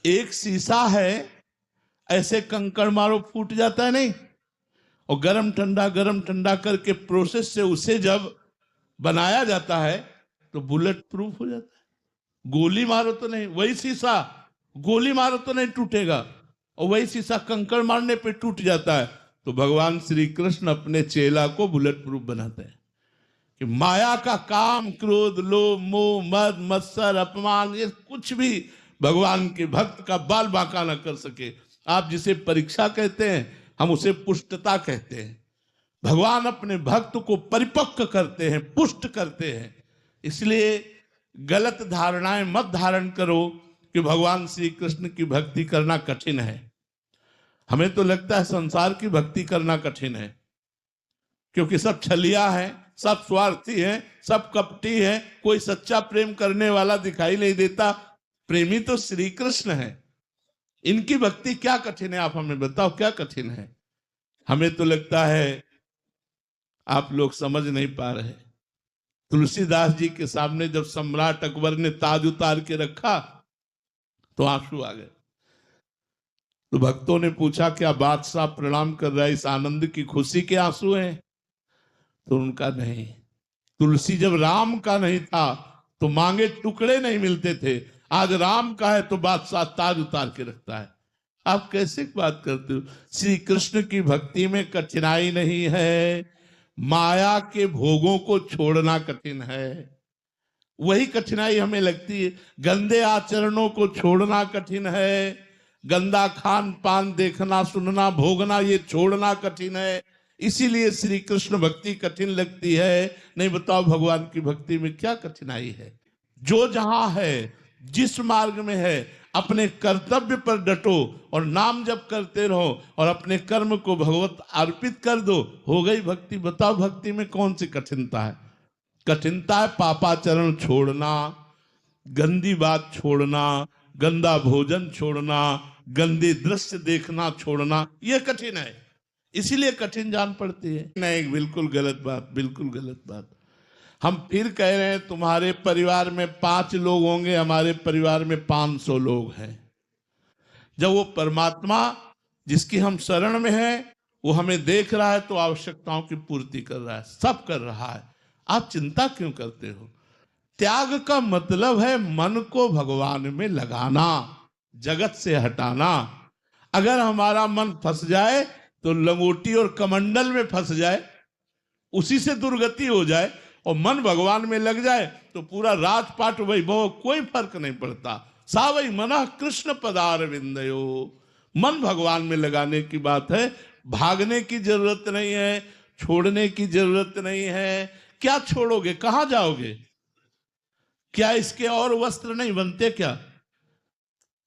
एक शीशा है, ऐसे कंकड़ मारो फूट जाता है नहीं, और गरम ठंडा करके प्रोसेस से उसे जब बनाया जाता है तो बुलेट प्रूफ हो जाता है। गोली मारो तो नहीं, वही शीशा गोली मारो तो नहीं टूटेगा, और वही शीशा कंकड़ मारने पे टूट जाता है। तो भगवान श्री कृष्ण अपने चेला को बुलेट प्रूफ बनाते हैं कि माया का काम, क्रोध, लोभ, मोह, मद, मत्सर, अपमान, ये कुछ भी भगवान के भक्त का बाल बांका न कर सके। आप जिसे परीक्षा कहते हैं, हम उसे पुष्टता कहते हैं। भगवान अपने भक्त को परिपक्व करते हैं, पुष्ट करते हैं। इसलिए गलत धारणाएं मत धारण करो कि भगवान श्री कृष्ण की भक्ति करना कठिन है। हमें तो लगता है संसार की भक्ति करना कठिन है, क्योंकि सब छलिया है, सब स्वार्थी है, सब कपटी है, कोई सच्चा प्रेम करने वाला दिखाई नहीं देता। प्रेमी तो श्री कृष्ण है। इनकी भक्ति क्या कठिन है, आप हमें बताओ क्या कठिन है। हमें तो लगता है आप लोग समझ नहीं पा रहे। तुलसीदास जी के सामने जब सम्राट अकबर ने ताज उतार के रखा तो आंसू आ गए। तो भक्तों ने पूछा क्या बादशाह प्रणाम कर रहा है, इस आनंद की खुशी के आंसू हैं? तो उनका नहीं। तुलसी जब राम का नहीं था तो मांगे टुकड़े नहीं मिलते थे, आज राम का है तो बादशाह ताज उतार के रखता है। आप कैसे बात करते हो? श्री कृष्ण की भक्ति में कठिनाई नहीं है, माया के भोगों को छोड़ना कठिन है, वही कठिनाई हमें लगती है। गंदे आचरणों को छोड़ना कठिन है, गंदा खान पान देखना, सुनना, भोगना, ये छोड़ना कठिन है। इसीलिए श्री कृष्ण भक्ति कठिन लगती है। नहीं बताओ भगवान की भक्ति में क्या कठिनाई है? जो जहां है, जिस मार्ग में है, अपने कर्तव्य पर डटो और नाम जप करते रहो और अपने कर्म को भगवत अर्पित कर दो, हो गई भक्ति। बताओ भक्ति में कौन सी कठिनता है? कठिनता है पापाचरण छोड़ना, गंदी बात छोड़ना, गंदा भोजन छोड़ना, गंदे दृश्य देखना छोड़ना, यह कठिन है। इसीलिए कठिन जान पड़ती है। नहीं, बिल्कुल गलत बात, बिल्कुल गलत बात। हम फिर कह रहे हैं तुम्हारे परिवार में 5 लोग होंगे, हमारे परिवार में 500 लोग हैं। जब वो परमात्मा जिसकी हम शरण में हैं वो हमें देख रहा है तो आवश्यकताओं की पूर्ति कर रहा है, सब कर रहा है। आप चिंता क्यों करते हो? त्याग का मतलब है मन को भगवान में लगाना, जगत से हटाना। अगर हमारा मन फंस जाए तो लंगोटी और कमंडल में फंस जाए, उसी से दुर्गति हो जाए, और मन भगवान में लग जाए तो पूरा राजपाट वैभव कोई फर्क नहीं पड़ता। सावई मना कृष्ण पदारविंदयो, मन भगवान में लगाने की बात है। भागने की जरूरत नहीं है, छोड़ने की जरूरत नहीं है। क्या छोड़ोगे, कहां जाओगे? क्या इसके और वस्त्र नहीं बनते क्या?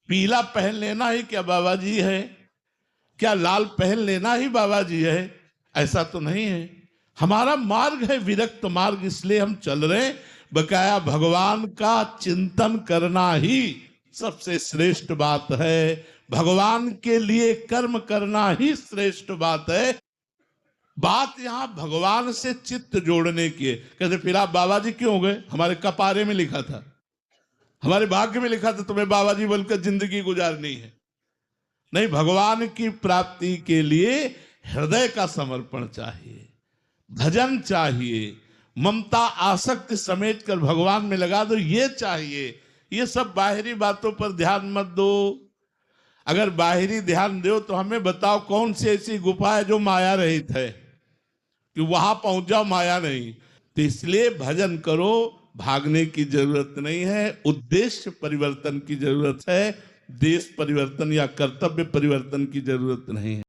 पीला पहन लेना ही क्या बाबा जी है? क्या लाल पहन लेना ही बाबा जी है? ऐसा तो नहीं है। हमारा मार्ग है विरक्त मार्ग, इसलिए हम चल रहे हैं। बकाया भगवान का चिंतन करना ही सबसे श्रेष्ठ बात है, भगवान के लिए कर्म करना ही श्रेष्ठ बात है। बात यहां भगवान से चित्त जोड़ने की है। कहते फिर आप बाबा जी क्यों हो गए? हमारे कपारे में लिखा था, हमारे भाग्य में लिखा था तुम्हें बाबा जी बोलकर जिंदगी गुजारनी है। नहीं, भगवान की प्राप्ति के लिए हृदय का समर्पण चाहिए, भजन चाहिए, ममता आसक्ति समेट कर भगवान में लगा दो, ये चाहिए। ये सब बाहरी बातों पर ध्यान मत दो। अगर बाहरी ध्यान दो तो हमें बताओ कौन सी ऐसी गुफा है जो माया रहित है कि वहां पहुंच जाओ, माया नहीं। तो इसलिए भजन करो, भागने की जरूरत नहीं है। उद्देश्य परिवर्तन की जरूरत है, देश परिवर्तन या कर्तव्य परिवर्तन की जरूरत नहीं है।